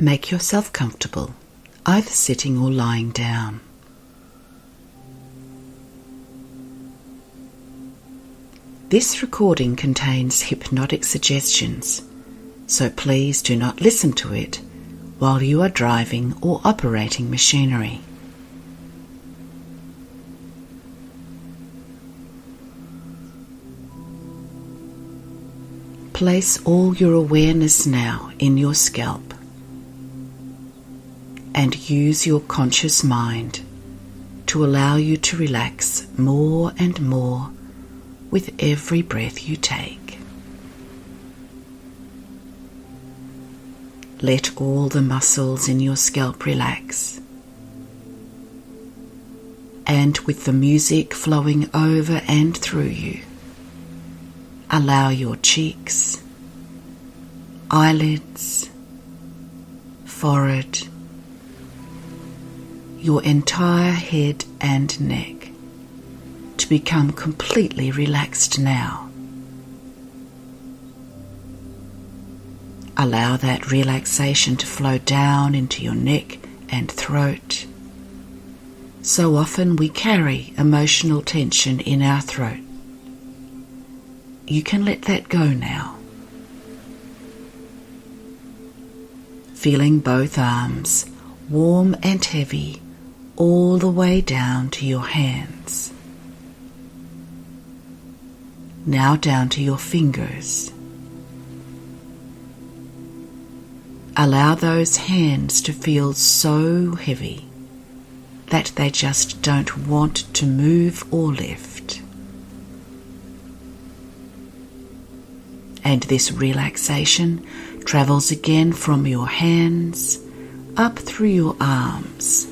Make yourself comfortable, either sitting or lying down. This recording contains hypnotic suggestions, so please do not listen to it while you are driving or operating machinery. Place all your awareness now in your scalp and use your conscious mind to allow you to relax more and more with every breath you take. Let all the muscles in your scalp relax, and with the music flowing over and through you, allow your cheeks, eyelids, forehead, your entire head and neck to become completely relaxed now. Allow that relaxation to flow down into your neck and throat. So often we carry emotional tension in our throat. You can let that go now. Feeling both arms warm and heavy all the way down to your hands. Now down to your fingers. Allow those hands to feel so heavy that they just don't want to move or lift. And this relaxation travels again from your hands up through your arms,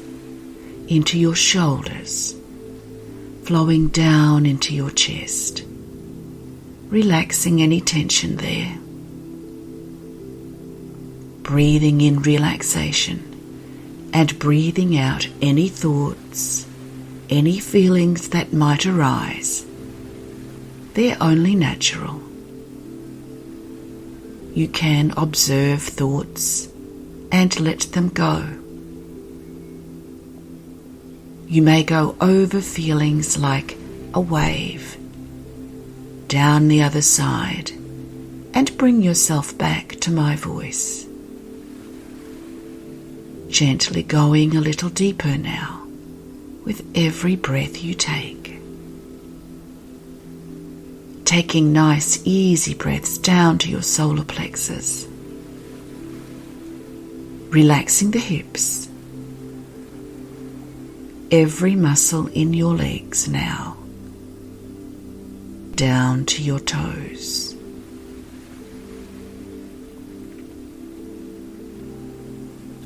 into your shoulders, flowing down into your chest, relaxing any tension there. Breathing in relaxation and breathing out any thoughts, any feelings that might arise. They're only natural. You can observe thoughts and let them go. You may go over feelings like a wave, down the other side, and bring yourself back to my voice. Gently going a little deeper now with every breath you take. Taking nice, easy breaths down to your solar plexus. Relaxing the hips. Every muscle in your legs now. Down to your toes.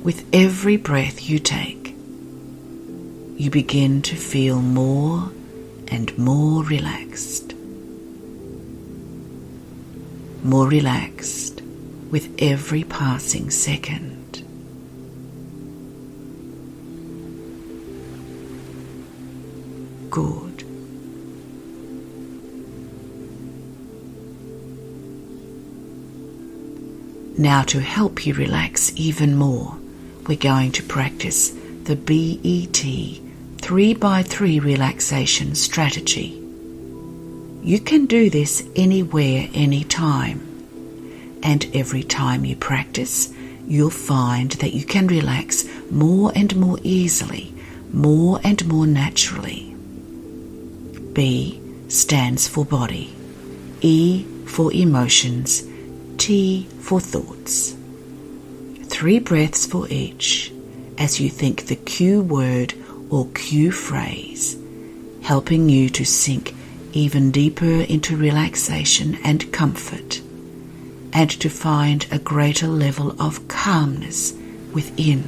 With every breath you take, you begin to feel more and more relaxed. More relaxed with every passing second. Good. Now, to help you relax even more, we're going to practice the BET 3x3 relaxation strategy. You can do this anywhere, anytime. And every time you practice, you'll find that you can relax more and more easily, more and more naturally. B stands for body, E for emotions, T for thoughts. 3 breaths for each as you think the cue word or cue phrase, helping you to sink even deeper into relaxation and comfort, and to find a greater level of calmness within.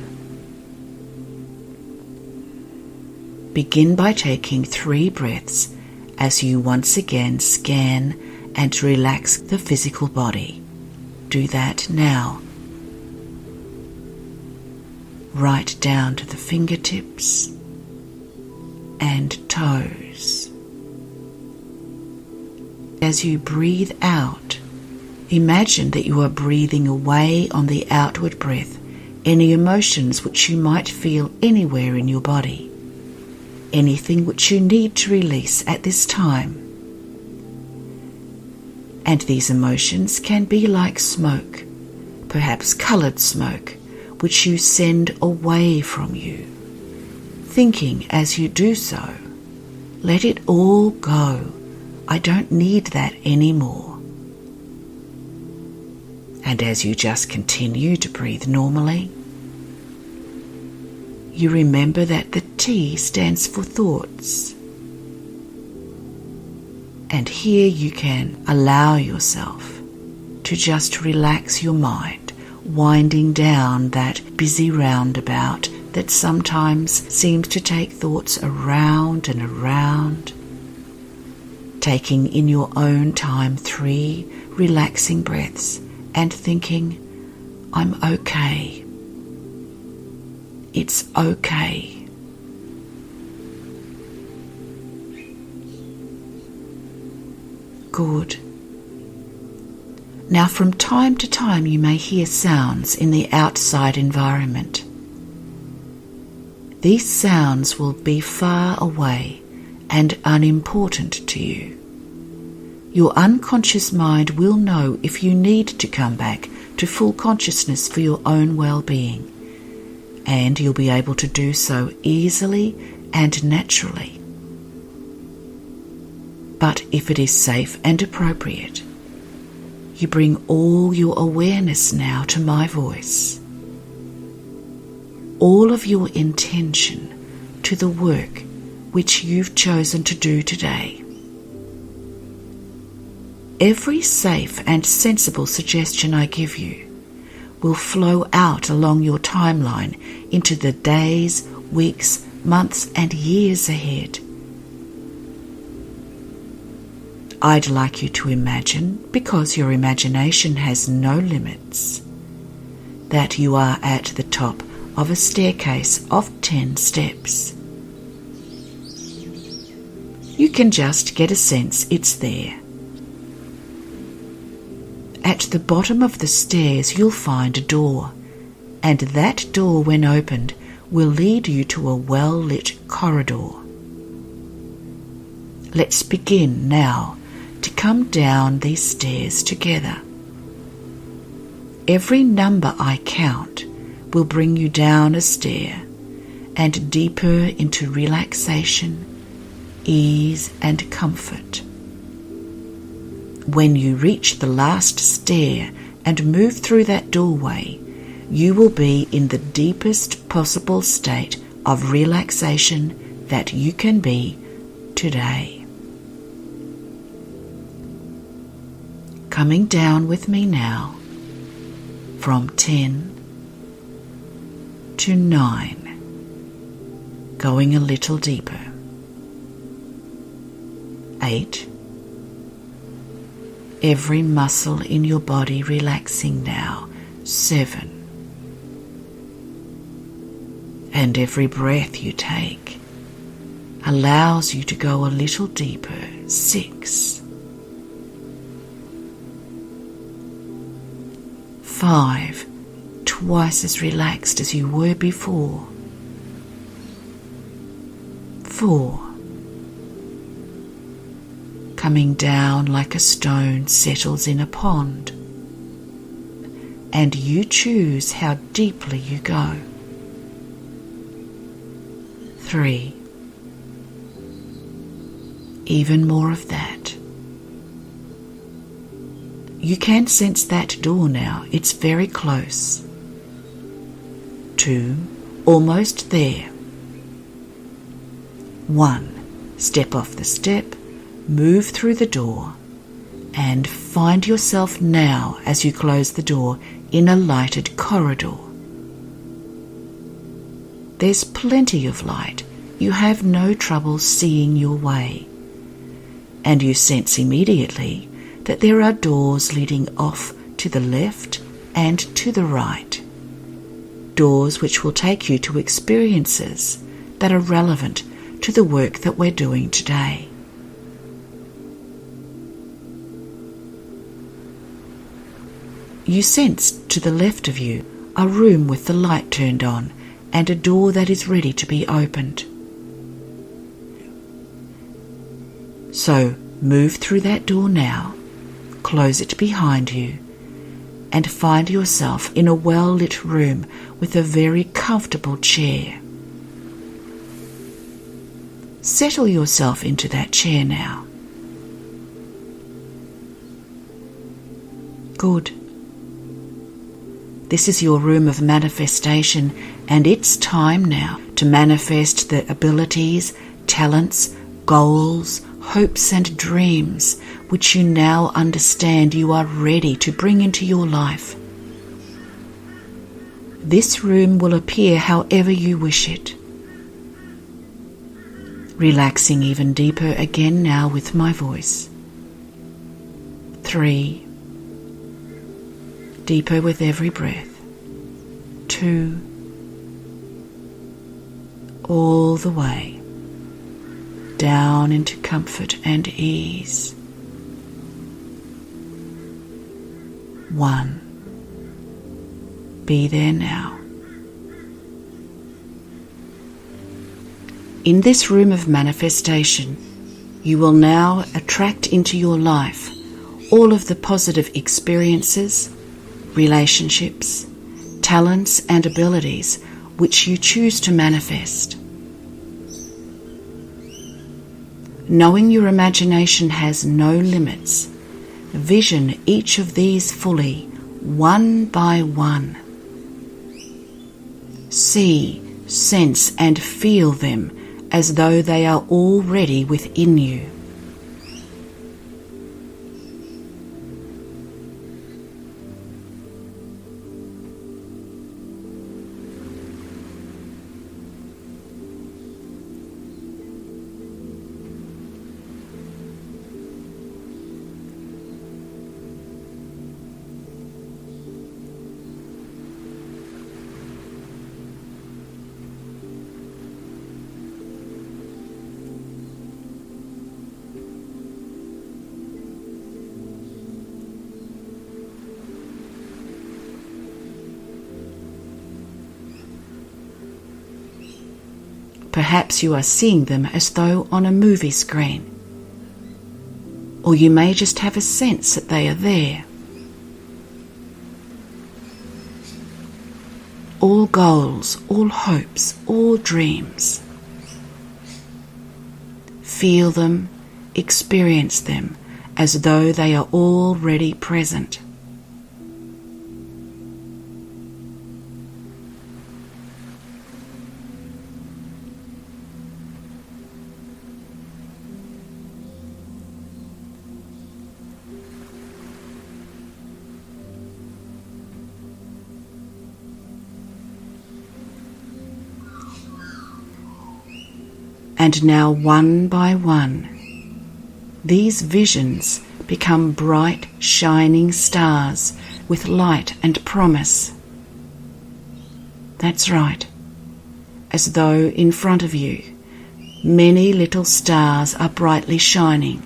Begin by taking 3 breaths as you once again scan and relax the physical body. Do that now. Right down to the fingertips and toes. As you breathe out, imagine that you are breathing away on the outward breath any emotions which you might feel anywhere in your body, anything which you need to release at this time. And these emotions can be like smoke, perhaps coloured smoke, which you send away from you, thinking as you do so, let it all go. I don't need that anymore. And as you just continue to breathe normally, you remember that the T stands for thoughts. And here you can allow yourself to just relax your mind, winding down that busy roundabout that sometimes seems to take thoughts around and around, taking in your own time 3 relaxing breaths and thinking, I'm okay. It's okay. Good. Now from time to time you may hear sounds in the outside environment. These sounds will be far away and unimportant to you. Your unconscious mind will know if you need to come back to full consciousness for your own well-being, and you'll be able to do so easily and naturally. But if it is safe and appropriate, you bring all your awareness now to my voice, all of your intention to the work which you've chosen to do today. Every safe and sensible suggestion I give you will flow out along your timeline into the days, weeks, months, and years ahead. I'd like you to imagine, because your imagination has no limits, that you are at the top of a staircase of 10 steps. You can just get a sense it's there. At the bottom of the stairs you'll find a door, and that door, when opened, will lead you to a well-lit corridor. Let's begin now to come down these stairs together. Every number I count will bring you down a stair and deeper into relaxation, ease, and comfort. When you reach the last stair and move through that doorway, you will be in the deepest possible state of relaxation that you can be today. Coming down with me now from 10 to 9, going a little deeper. 8. Every muscle in your body relaxing now. 7. And every breath you take allows you to go a little deeper. 6. 5. Twice as relaxed as you were before. 4. Coming down like a stone settles in a pond, and you choose how deeply you go. 3. Even more of that. You can sense that door now, it's very close. 2. Almost there. 1. Step off the step, move through the door, and find yourself now, as you close the door, in a lighted corridor. There's plenty of light. You have no trouble seeing your way, and you sense immediately that there are doors leading off to the left and to the right, doors which will take you to experiences that are relevant to the work that we're doing today. You sense to the left of you a room with the light turned on, and a door that is ready to be opened. So move through that door now, close it behind you, and find yourself in a well-lit room with a very comfortable chair. Settle yourself into that chair now. Good. This is your room of manifestation, and it's time now to manifest the abilities, talents, goals, hopes and dreams which you now understand you are ready to bring into your life. This room will appear however you wish it. Relaxing even deeper again now with my voice. 3. Deeper with every breath. 2. All the way down into comfort and ease. 1. Be there now. In this room of manifestation, you will now attract into your life all of the positive experiences, relationships, talents and abilities which you choose to manifest. Knowing your imagination has no limits, vision each of these fully, one by one. See, sense and feel them as though they are already within you. Perhaps you are seeing them as though on a movie screen. Or you may just have a sense that they are there. All goals, all hopes, all dreams. Feel them, experience them as though they are already present. And now, one by one, these visions become bright, shining stars with light and promise. That's right, as though in front of you, many little stars are brightly shining.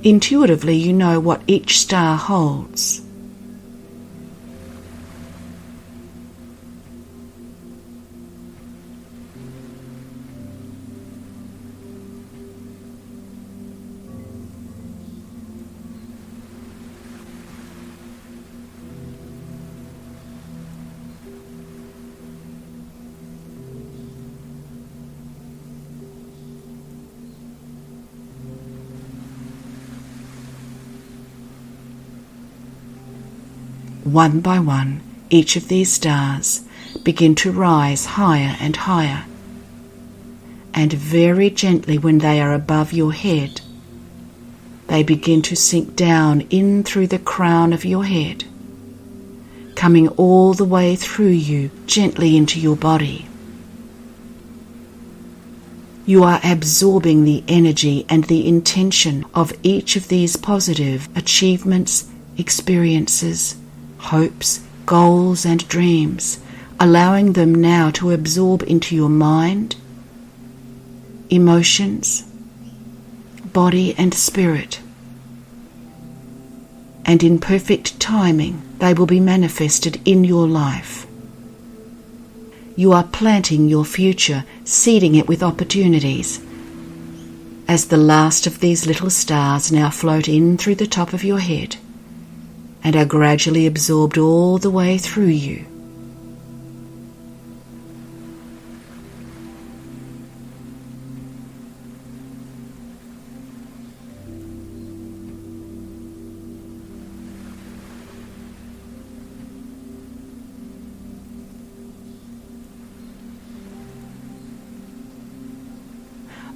Intuitively, you know what each star holds. One by one, each of these stars begin to rise higher and higher, and very gently when they are above your head, they begin to sink down in through the crown of your head, coming all the way through you gently into your body. You are absorbing the energy and the intention of each of these positive achievements, experiences, hopes, goals and dreams, allowing them now to absorb into your mind, emotions, body and spirit, and in perfect timing they will be manifested in your life. You are planting your future, seeding it with opportunities. As the last of these little stars now float in through the top of your head and are gradually absorbed all the way through you,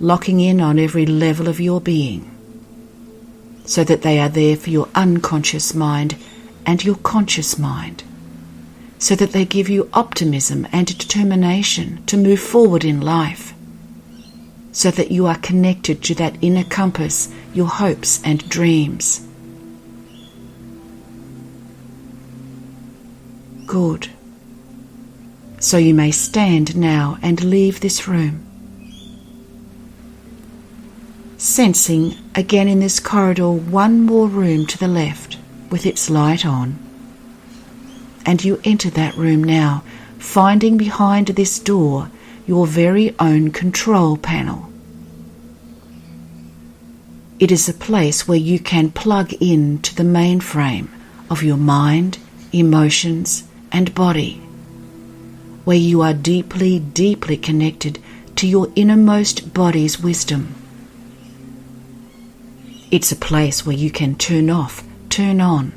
locking in on every level of your being, so that they are there for your unconscious mind and your conscious mind, so that they give you optimism and determination to move forward in life, so that you are connected to that inner compass, your hopes and dreams. Good. So you may stand now and leave this room, sensing again in this corridor one more room to the left with its light on. And you enter that room now, finding behind this door your very own control panel. It is a place where you can plug in to the mainframe of your mind, emotions, and body, where you are deeply, deeply connected to your innermost body's wisdom. It's a place where you can turn off, turn on,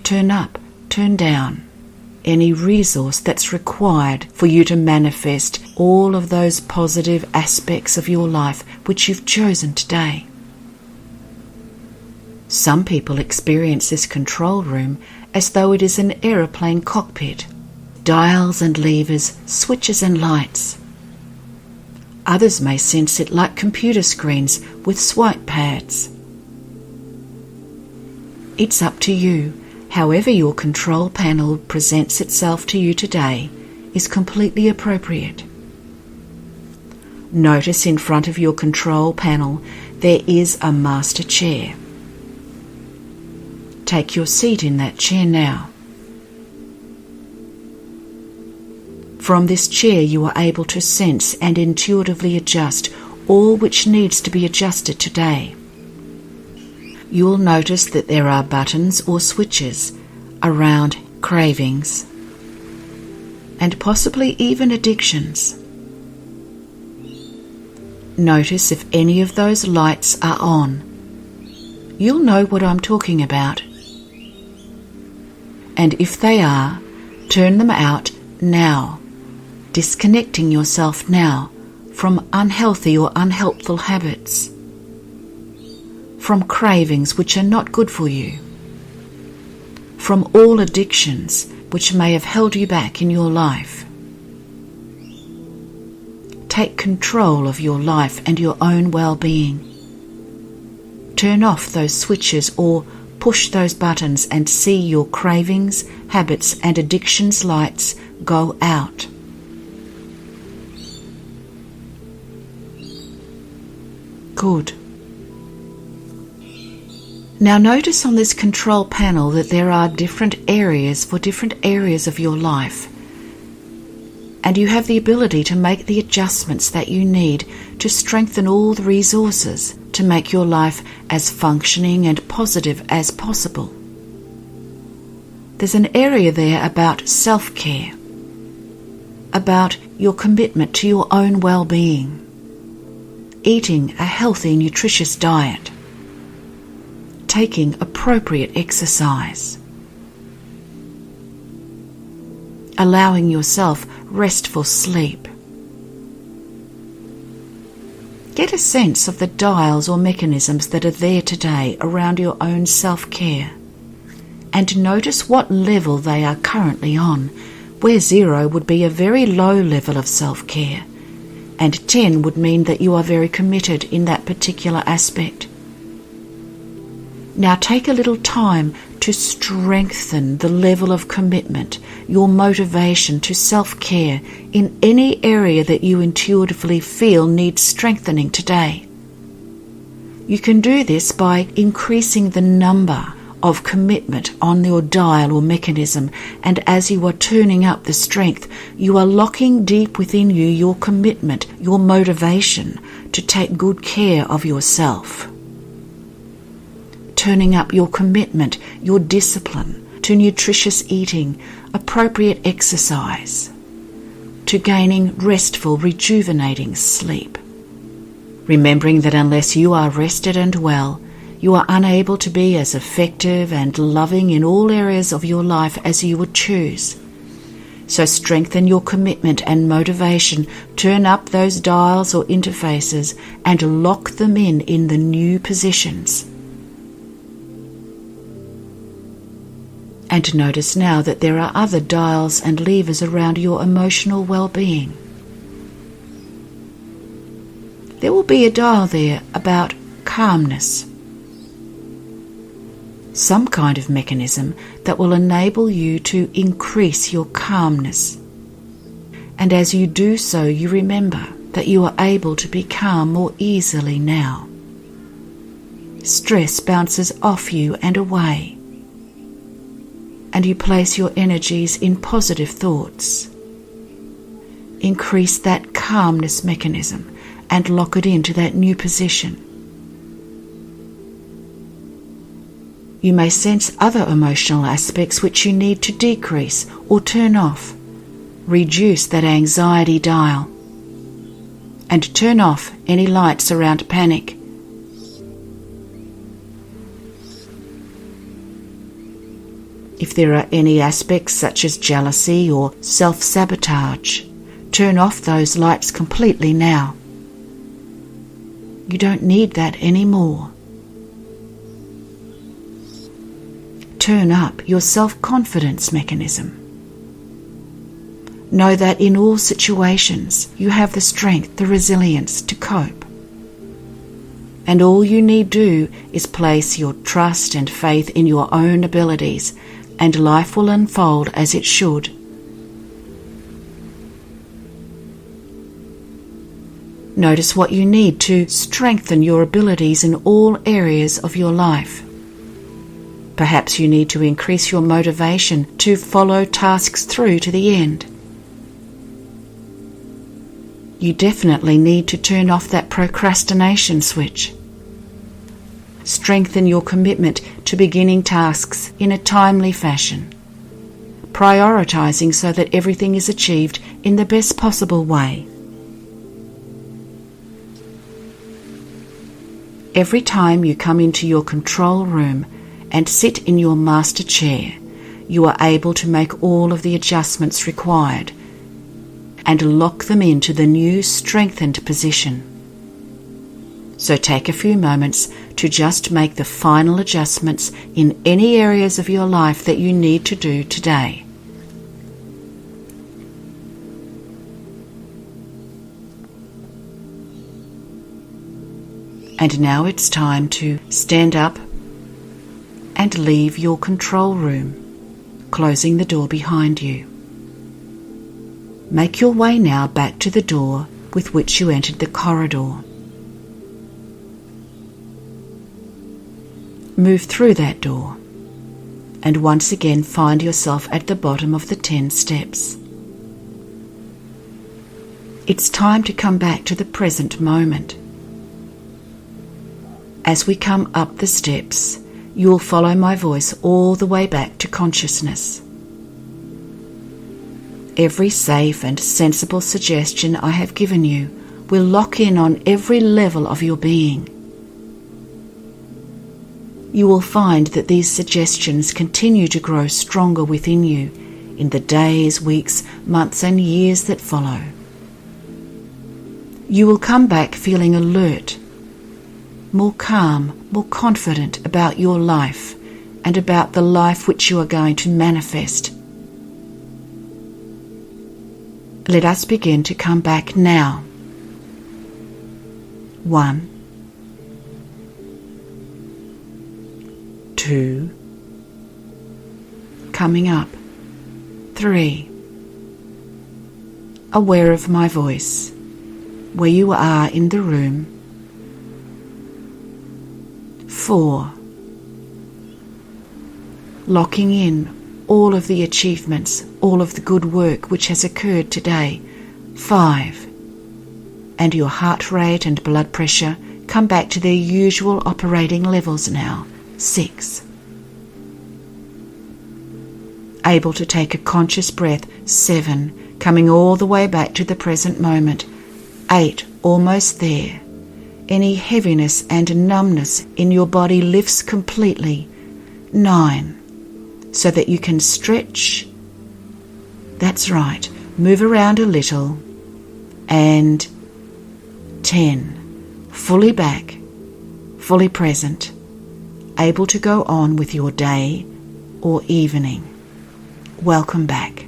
turn up, turn down any resource that's required for you to manifest all of those positive aspects of your life which you've chosen today. Some people experience this control room as though it is an aeroplane cockpit, dials and levers, switches and lights. Others may sense it like computer screens with swipe pads. It's up to you. However your control panel presents itself to you today is completely appropriate. Notice in front of your control panel there is a master chair. Take your seat in that chair now. From this chair you are able to sense and intuitively adjust all which needs to be adjusted today. You'll notice that there are buttons or switches around cravings and possibly even addictions. Notice if any of those lights are on. You'll know what I'm talking about. And if they are, turn them out now, disconnecting yourself now from unhealthy or unhelpful habits, from cravings which are not good for you, from all addictions which may have held you back in your life. Take control of your life and your own well-being. Turn off those switches or push those buttons and see your cravings, habits and addictions lights go out. Good. Now notice on this control panel that there are different areas for different areas of your life, and you have the ability to make the adjustments that you need to strengthen all the resources to make your life as functioning and positive as possible. There's an area there about self-care, about your commitment to your own well-being, eating a healthy, nutritious diet, taking appropriate exercise, allowing yourself restful sleep. Get a sense of the dials or mechanisms that are there today around your own self-care, and notice what level they are currently on, where 0 would be a very low level of self-care, and 10 would mean that you are very committed in that particular aspect. Now take a little time to strengthen the level of commitment, your motivation to self-care in any area that you intuitively feel needs strengthening today. You can do this by increasing the number of commitment on your dial or mechanism, and as you are turning up the strength, you are locking deep within you your commitment, your motivation to take good care of yourself. Turning up your commitment, your discipline to nutritious eating, appropriate exercise, to gaining restful, rejuvenating sleep. Remembering that unless you are rested and well, you are unable to be as effective and loving in all areas of your life as you would choose. So strengthen your commitment and motivation, turn up those dials or interfaces and lock them in the new positions. And notice now that there are other dials and levers around your emotional well-being. There will be a dial there about calmness. Some kind of mechanism that will enable you to increase your calmness. And as you do so, you remember that you are able to be calm more easily now. Stress bounces off you and away, and you place your energies in positive thoughts. Increase that calmness mechanism and lock it into that new position. You may sense other emotional aspects which you need to decrease or turn off. Reduce that anxiety dial and turn off any lights around panic. If there are any aspects such as jealousy or self-sabotage, turn off those lights completely now. You don't need that anymore. Turn up your self-confidence mechanism. Know that in all situations you have the strength, the resilience to cope. And all you need do is place your trust and faith in your own abilities, and life will unfold as it should. Notice what you need to strengthen your abilities in all areas of your life. Perhaps you need to increase your motivation to follow tasks through to the end. You definitely need to turn off that procrastination switch. Strengthen your commitment to beginning tasks in a timely fashion, prioritizing so that everything is achieved in the best possible way. Every time you come into your control room and sit in your master chair, you are able to make all of the adjustments required and lock them into the new strengthened position. So take a few moments to just make the final adjustments in any areas of your life that you need to do today. And now it's time to stand up and leave your control room, closing the door behind you. Make your way now back to the door with which you entered the corridor. Move through that door and once again find yourself at the bottom of the 10 steps. It's time to come back to the present moment. As we come up the steps, you will follow my voice all the way back to consciousness. Every safe and sensible suggestion I have given you will lock in on every level of your being. You will find that these suggestions continue to grow stronger within you in the days, weeks, months and years that follow. You will come back feeling alert, more calm, more confident about your life and about the life which you are going to manifest. Let us begin to come back now. 1, 2, coming up. 3, aware of my voice, where you are in the room. 4, locking in all of the achievements, all of the good work which has occurred today. 5. And your heart rate and blood pressure come back to their usual operating levels now. 6. Able to take a conscious breath. 7. Coming all the way back to the present moment. 8. Almost there. Any heaviness and numbness in your body lifts completely. 9. So that you can stretch. That's right. Move around a little. And 10. Fully back, fully present, able to go on with your day or evening. Welcome back.